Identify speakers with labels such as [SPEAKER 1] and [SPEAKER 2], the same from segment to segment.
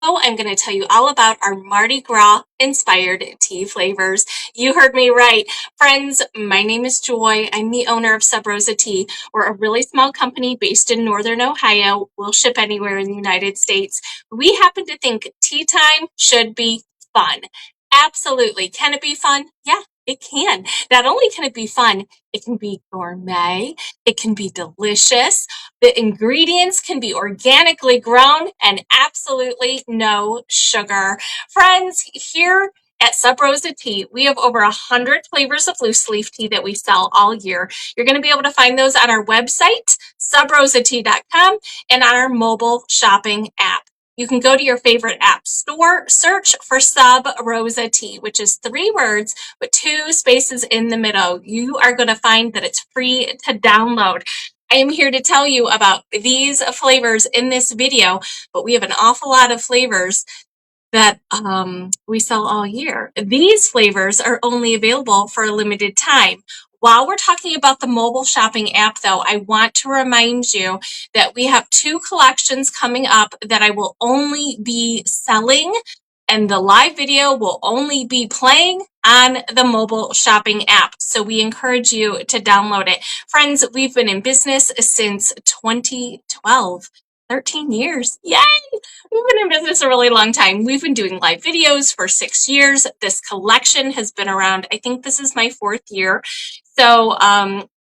[SPEAKER 1] I'm going to tell you all about our Mardi Gras inspired tea flavors. You heard me right. Friends, my name is Joy. I'm the owner of Sub Rosa Tea. We're a really small company based in Northern Ohio. We'll ship anywhere in the United States. We happen to think tea time should be fun. Absolutely. Can it be fun? Yeah, it can. Not only can it be fun, it can be gourmet. It can be delicious. The ingredients can be organically grown and absolutely no sugar. Friends, here at Sub Rosa Tea, we have over 100 flavors of loose leaf tea that we sell all year. You're going to be able to find those on our website, subrosatea.com, and on our mobile shopping app. You can go to your favorite app store, search for Sub Rosa Tea, which is 3 words with 2 spaces in the middle. You are going to find that it's free to download. I am here to tell you about these flavors in this video, but we have an awful lot of flavors that we sell all year. These flavors are only available for a limited time. While we're talking about the mobile shopping app, though, I want to remind you that we have 2 collections coming up that I will only be selling, and the live video will only be playing on the mobile shopping app. So we encourage you to download it. Friends, we've been in business since 2012. 13 years. Yay! We've been in business a really long time. We've been doing live videos for 6 years. This collection has been around, I think this is my 4th year. So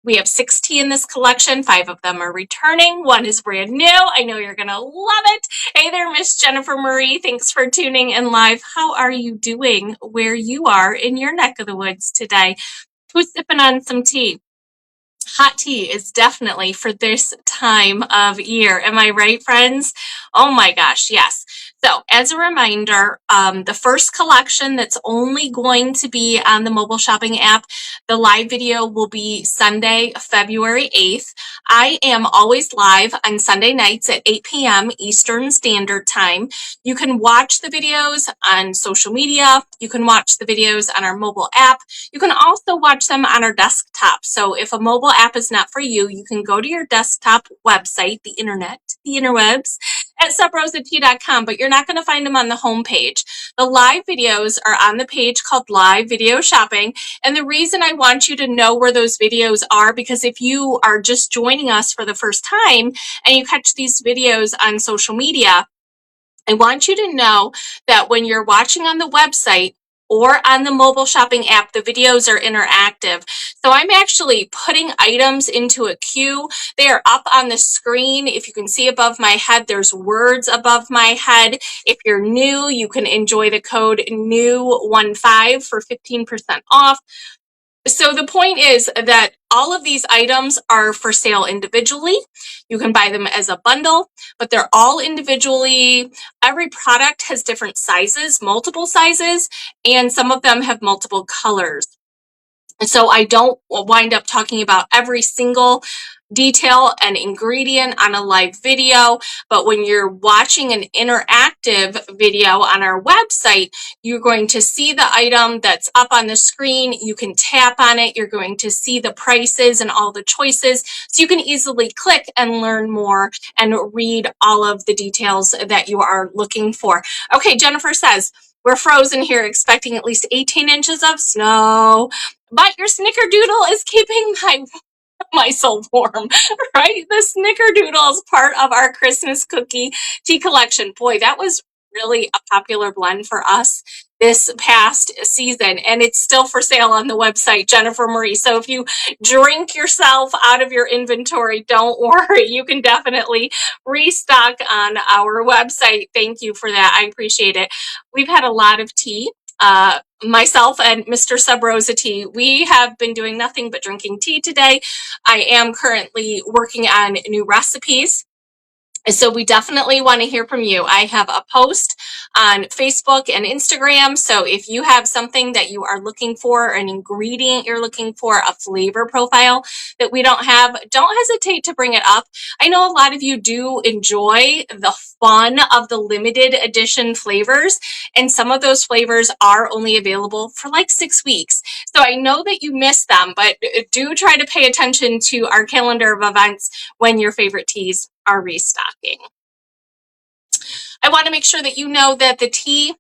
[SPEAKER 1] we have 6 tea in this collection. 5 of them are returning. 1 is brand new. I know you're going to love it. Hey there, Miss Jennifer Marie. Thanks for tuning in live. How are you doing where you are in your neck of the woods today? Who's sipping on some tea? Hot tea is definitely for this time of year. Am I right, friends? Oh my gosh, yes. So as a reminder, the first collection that's only going to be on the mobile shopping app, the live video will be Sunday, February 8th. I am always live on Sunday nights at 8 p.m. Eastern Standard Time. You can watch the videos on social media. You can watch the videos on our mobile app. You can also watch them on our desktop. So if a mobile app is not for you, you can go to your desktop website, the interwebs, at subrosatea.com, but you're not going to find them on the homepage. The live videos are on the page called Live Video Shopping. And the reason I want you to know where those videos are, because if you are just joining us for the first time and you catch these videos on social media, I want you to know that when you're watching on the website or on the mobile shopping app, the videos are interactive. So I'm actually putting items into a queue. They are up on the screen. If you can see above my head, there's words above my head. If you're new, you can enjoy the code NEW15 for 15% off. So the point is that all of these items are for sale individually. You can buy them as a bundle, but they're all individually. Every product has different sizes, multiple sizes, and some of them have multiple colors. And so I don't wind up talking about every single detail and ingredient on a live video, but when you're watching an interactive video on our website, you're going to see the item that's up on the screen. You can tap on it. You're going to see the prices and all the choices. So you can easily click and learn more and read all of the details that you are looking for. Okay, Jennifer says, we're frozen here expecting at least 18 inches of snow, but your snickerdoodle is keeping my soul warm, right? The snickerdoodle is part of our Christmas cookie tea collection. Boy, that was really a popular blend for us this past season, and it's still for sale on the website, Jennifer Marie. So if you drink yourself out of your inventory, don't worry. You can definitely restock on our website. Thank you for that. I appreciate it. We've had a lot of tea. Myself and Mr. Sub Rosa Tea, we have been doing nothing but drinking tea today. I am currently working on new recipes. So we definitely want to hear from you. I have a post on Facebook and Instagram. So if you have something that you are looking for, an ingredient you're looking for, a flavor profile that we don't have, don't hesitate to bring it up. I know a lot of you do enjoy the fun of the limited edition flavors, and some of those flavors are only available for like 6 weeks. So I know that you miss them, but do try to pay attention to our calendar of events when your favorite teas are restocking. I want to make sure that you know that the tea,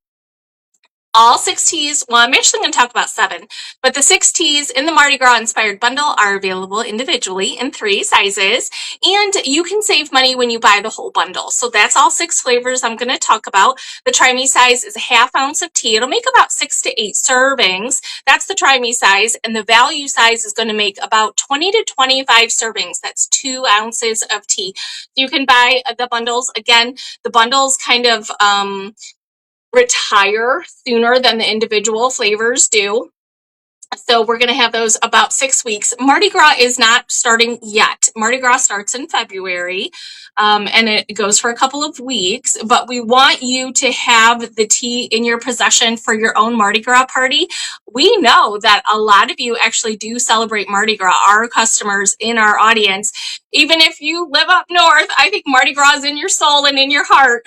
[SPEAKER 1] all 6 teas, well, I'm actually going to talk about 7, but the 6 teas in the Mardi Gras inspired bundle are available individually in 3 sizes, and you can save money when you buy the whole bundle. So that's all 6 flavors I'm going to talk about. The Try Me size is a ½ ounce of tea. It'll make about 6 to 8 servings. That's the Try Me size, and the value size is going to make about 20 to 25 servings. That's 2 ounces of tea. You can buy the bundles. Again, the bundles kind of retire sooner than the individual flavors do. So we're going to have those about 6 weeks. Mardi Gras is not starting yet. Mardi Gras starts in February, and it goes for a couple of weeks. But we want you to have the tea in your possession for your own Mardi Gras party. We know that a lot of you actually do celebrate Mardi Gras, our customers in our audience. Even if you live up north, I think Mardi Gras is in your soul and in your heart.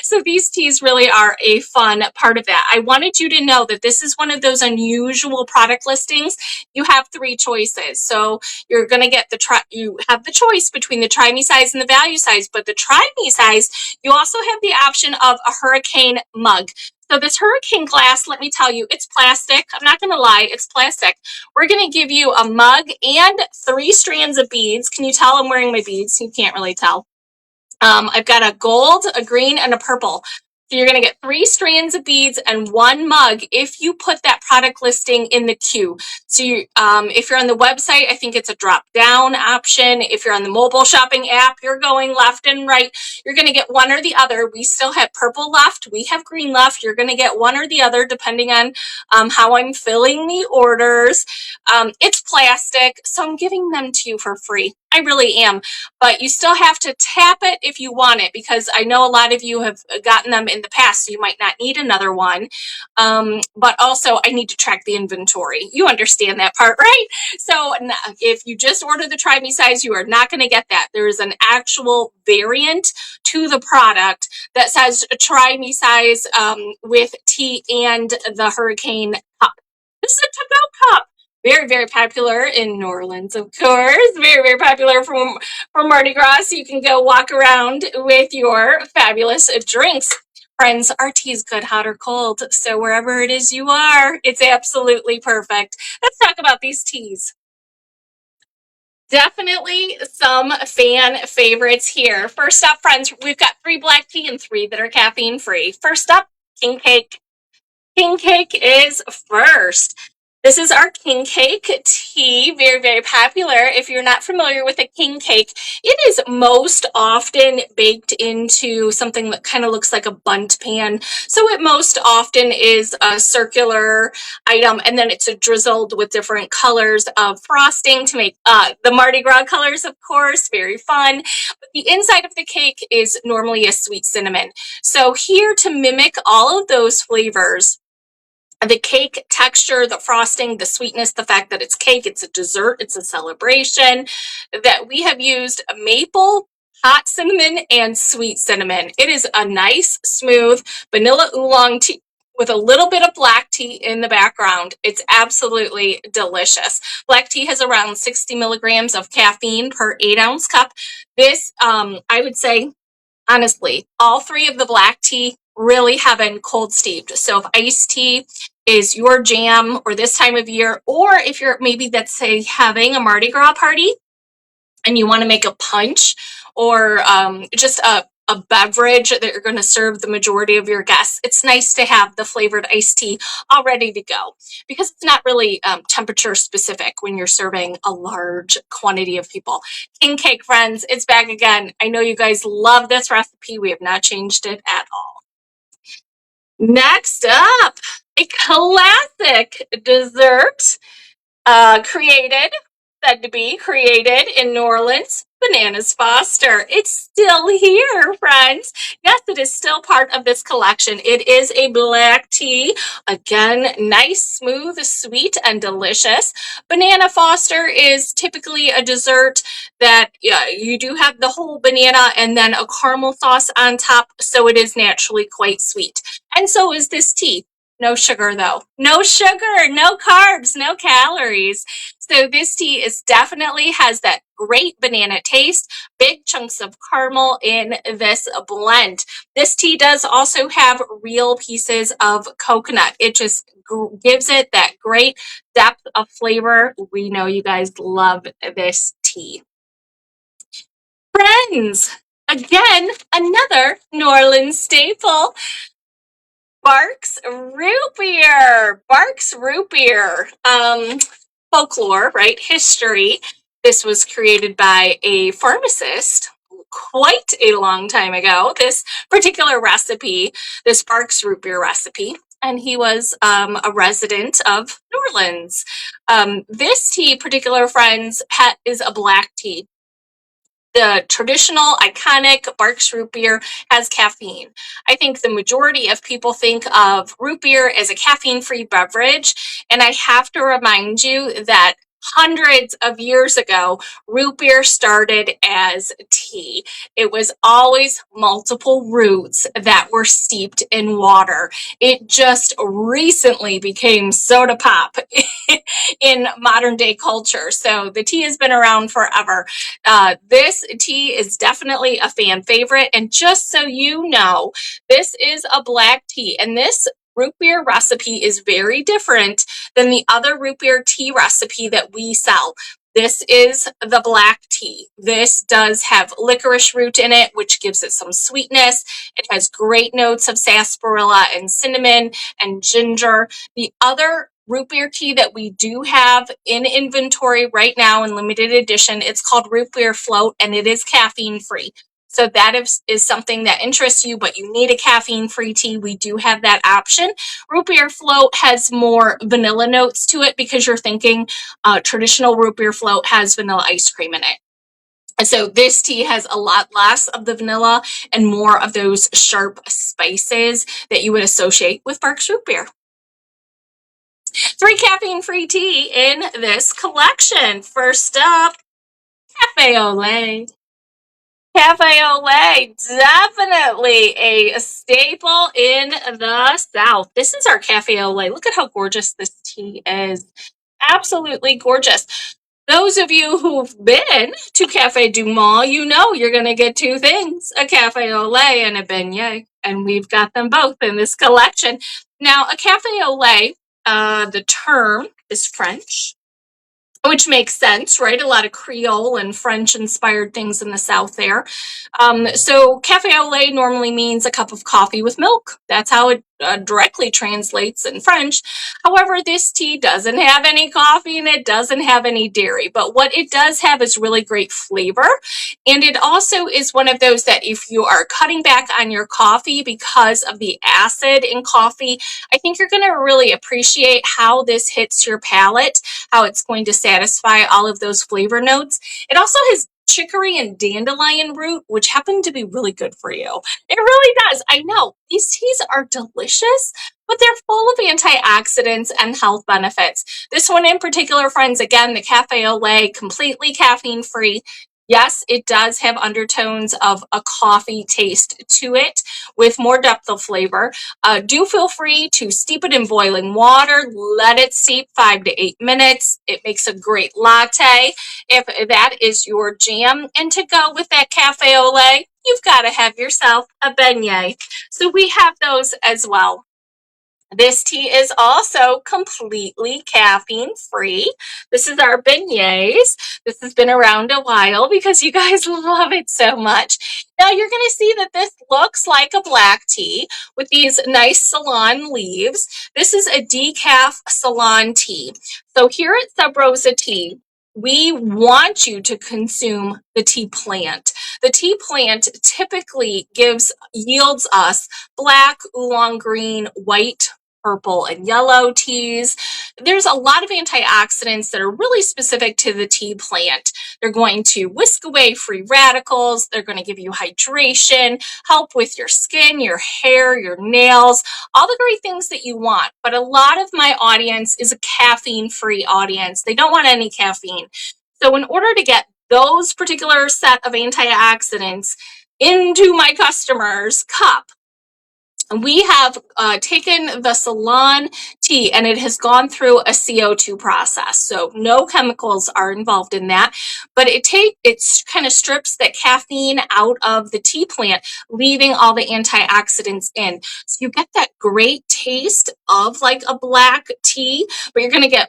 [SPEAKER 1] So these teas really are a fun part of that. I wanted you to know that this is one of those unusual product listings. You have 3 choices. So you're going to get you have the choice between the Try Me size and the value size, but the Try Me size, you also have the option of a hurricane mug. So this hurricane glass, let me tell you, it's plastic. I'm not going to lie, it's plastic. We're going to give you a mug and 3 strands of beads. Can you tell I'm wearing my beads? You can't really tell. I've got a gold, a green, and a purple. So you're going to get 3 strands of beads and 1 mug if you put that product listing in the queue. So if you're on the website, I think it's a drop down option. If you're on the mobile shopping app, you're going left and right. You're going to get one or the other. We still have purple left. We have green left. You're going to get one or the other depending on how I'm filling the orders. It's plastic, so I'm giving them to you for free. I really am. But you still have to tap it if you want it, because I know a lot of you have gotten them in the past, so you might not need another one. But also, I need to track the inventory. You understand that part, right? So if you just order the Try Me size, you are not going to get that. There is an actual variant to the product that says Try Me size with tea and the hurricane cup. This is a to-go cup. Very, very popular in New Orleans, of course. Very, very popular for Mardi Gras. So you can go walk around with your fabulous drinks. Friends, our tea is good, hot or cold. So wherever it is you are, it's absolutely perfect. Let's talk about these teas. Definitely some fan favorites here. First up, friends, we've got 3 black tea and 3 that are caffeine free. First up, King Cake. King Cake is first. This is our king cake tea, very, very popular. If you're not familiar with a king cake, it is most often baked into something that kind of looks like a bundt pan. So it most often is a circular item, and then it's drizzled with different colors of frosting to make the Mardi Gras colors, of course, very fun. But the inside of the cake is normally a sweet cinnamon. So here to mimic all of those flavors, the cake texture, the frosting, the sweetness, the fact that it's cake, it's a dessert, it's a celebration, that we have used maple, hot cinnamon, and sweet cinnamon. It is a nice, smooth vanilla oolong tea with a little bit of black tea in the background. It's absolutely delicious. Black tea has around 60 milligrams of caffeine per 8-ounce cup. This, I would say, honestly, all 3 of the black tea really heaven cold steeped. So if iced tea is your jam or this time of year, or if you're maybe, let's say, having a Mardi Gras party and you want to make a punch or just a beverage that you're going to serve the majority of your guests, it's nice to have the flavored iced tea all ready to go, because it's not really temperature specific when you're serving a large quantity of people. King Cake, friends, it's back again. I know you guys love this recipe. We have not changed it at all. Next up, a classic dessert said to be created in New Orleans, Bananas Foster. It's still here, friends. Yes, it is still part of this collection. It is a black tea. Again, nice, smooth, sweet, and delicious. Banana Foster is typically a dessert that you do have the whole banana and then a caramel sauce on top, so it is naturally quite sweet. And so is this tea. No sugar though. No sugar, no carbs, no calories. So this tea is definitely has that great banana taste, big chunks of caramel in this blend. This tea does also have real pieces of coconut. It just gives it that great depth of flavor. We know you guys love this tea. Friends, again, another New Orleans staple. Barks root beer. Barks root beer. Folklore, right? History. This was created by a pharmacist quite a long time ago. This particular recipe, this Barks root beer recipe, and he was a resident of New Orleans. This tea, particular friends, is a black tea. The traditional, iconic Barks root beer has caffeine. I think the majority of people think of root beer as a caffeine-free beverage, and I have to remind you that hundreds of years ago, root beer started as tea. It was always multiple roots that were steeped in water. It just recently became soda pop in modern day culture. So the tea has been around forever. This tea is definitely a fan favorite. And just so you know, this is a black tea. And this root beer recipe is very different than the other root beer tea recipe that we sell. This is the black tea. This does have licorice root in it, which gives it some sweetness. It has great notes of sarsaparilla and cinnamon and ginger. The other root beer tea that we do have in inventory right now in limited edition, it's called root beer float, and it is caffeine free. So that is something that interests you, but you need a caffeine-free tea. We do have that option. Root beer float has more vanilla notes to it because you're thinking traditional root beer float has vanilla ice cream in it. And so this tea has a lot less of the vanilla and more of those sharp spices that you would associate with Barks root beer. 3 caffeine-free tea in this collection. First up, Cafe au lait. Cafe au lait, definitely a staple in the South. This is our Cafe au lait. Look at how gorgeous this tea is. Absolutely gorgeous. Those of you who've been to Cafe du Monde, you know you're going to get 2 things, a cafe au lait and a beignet, and we've got them both in this collection. Now, a cafe au lait, the term is French, which makes sense, right? A lot of Creole and French-inspired things in the South there. So cafe au lait normally means a cup of coffee with milk. That's how it directly translates in French. However, this tea doesn't have any coffee and it doesn't have any dairy. But what it does have is really great flavor. And it also is one of those that if you are cutting back on your coffee because of the acid in coffee, I think you're going to really appreciate how this hits your palate, how it's going to satisfy all of those flavor notes. It also has chicory and dandelion root, which happen to be really good for you. It really does. I know these teas are delicious, but they're full of antioxidants and health benefits. This one in particular, friends, again, the Cafe au lait, completely caffeine free. Yes, it does have undertones of a coffee taste to it with more depth of flavor. Do feel free to steep it in boiling water. Let it steep 5 to 8 minutes. It makes a great latte if that is your jam. And to go with that cafe au lait, you've got to have yourself a beignet. So we have those as well. This tea is also completely caffeine-free. This is our beignets. This has been around a while because you guys love it so much. Now you're going to see that this looks like a black tea with these nice Ceylon leaves. This is a decaf Ceylon tea. So here at Sub Rosa Tea, we want you to consume the tea plant. The tea plant typically yields us black, oolong green, white, purple, and yellow teas. There's a lot of antioxidants that are really specific to the tea plant. They're going to whisk away free radicals. They're going to give you hydration, help with your skin, your hair, your nails, all the great things that you want. But a lot of my audience is a caffeine-free audience. They don't want any caffeine. So in order to get those particular set of antioxidants into my customer's cup, We have taken the Ceylon tea and it has gone through a CO2 process. So no chemicals are involved in that, but it kind of strips that caffeine out of the tea plant, leaving all the antioxidants in. So you get that great taste of like a black tea, but you're going to get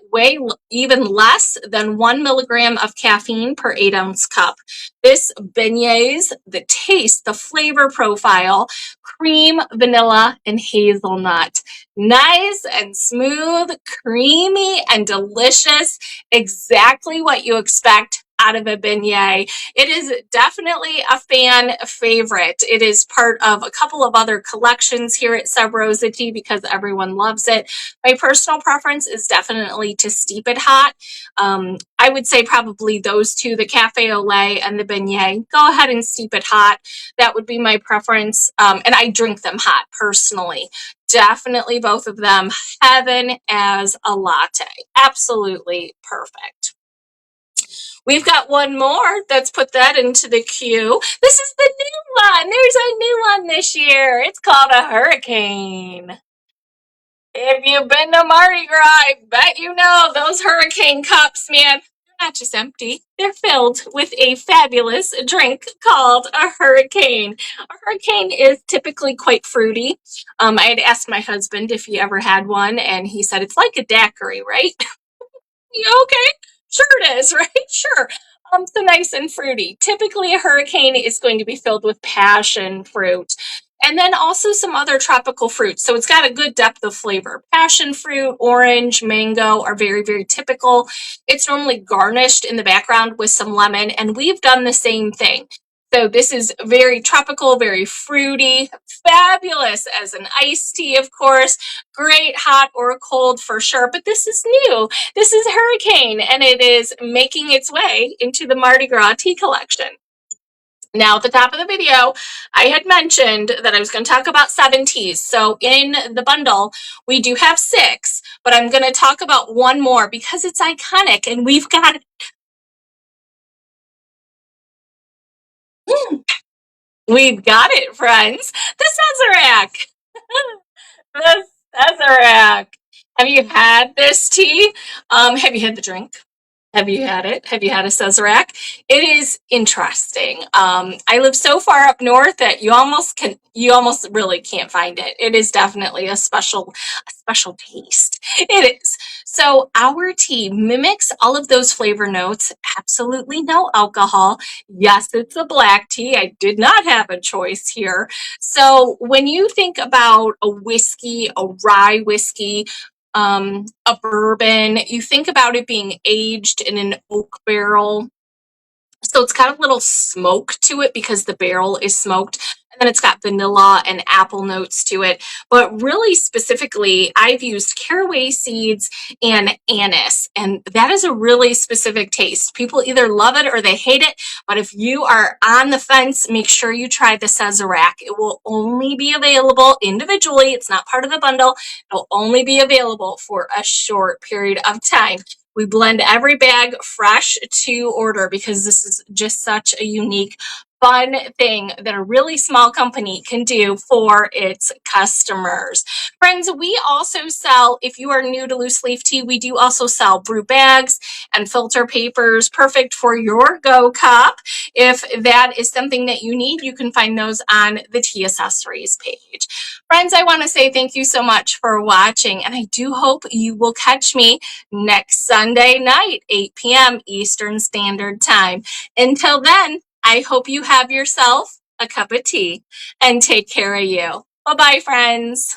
[SPEAKER 1] even less than 1 milligram of caffeine per 8-ounce cup. This beignets, the taste, the flavor profile, cream, vanilla, and hazelnut. Nice and smooth, creamy and delicious. Exactly what you expect out of a beignet. It is definitely a fan favorite. It is part of a couple of other collections here at Sub Rosa Tea because everyone loves it. My personal preference is definitely to steep it hot. I would say probably those two, the cafe au lait and the beignet. Go ahead and steep it hot. That would be my preference. And I drink them hot personally. Definitely both of them. Heaven as a latte. Absolutely perfect. We've got one more. Let's put that into the queue. This is the new one. There's a new one this year. It's called a hurricane. If you've been to Mardi Gras, I bet you know those hurricane cups, man. They're not just empty. They're filled with a fabulous drink called a hurricane. A hurricane is typically quite fruity. I had asked my husband if he ever had one, and he said it's like a daiquiri, right? Yeah, okay. Sure it is, right? Sure. So nice and fruity. Typically, a hurricane is going to be filled with passion fruit and then also some other tropical fruits. So it's got a good depth of flavor. Passion fruit, orange, mango are very, very typical. It's normally garnished in the background with some lemon, and we've done the same thing. So this is very tropical, very fruity, fabulous as an iced tea, of course. Great hot or cold for sure, but this is new. This is Hurricane, and it is making its way into the Mardi Gras tea collection. Now, at the top of the video, I had mentioned that I was going to talk about 7 teas. So in the bundle, we do have 6, but I'm going to talk about one more because it's iconic, and we've got it. We've got it, friends. The Sazerac. The Sazerac. Have you had this tea? Have you had the drink? Have you had it? Have you had a Sazerac? It is interesting. I live so far up north that you almost really can't find it. It is definitely a special taste. It is. So our tea mimics all of those flavor notes. Absolutely no alcohol. Yes, it's a black tea. I did not have a choice here. So when you think about a whiskey, a rye whiskey, a bourbon, you think about it being aged in an oak barrel. So it's got a little smoke to it because the barrel is smoked. And then it's got vanilla and apple notes to it. But really specifically, I've used caraway seeds and anise. And that is a really specific taste. People either love it or they hate it. But if you are on the fence, make sure you try the Sazerac. It will only be available individually. It's not part of the bundle. It'll only be available for a short period of time. We blend every bag fresh to order because this is just such a unique, fun thing that a really small company can do for its customers. Friends, we also sell, if you are new to loose leaf tea, we do also sell brew bags and filter papers, perfect for your Go cup. If that is something that you need, you can find those on the tea accessories page. Friends, I want to say thank you so much for watching, and I do hope you will catch me next Sunday night, 8 p.m. Eastern Standard Time. Until then, I hope you have yourself a cup of tea and take care of you. Bye-bye, friends.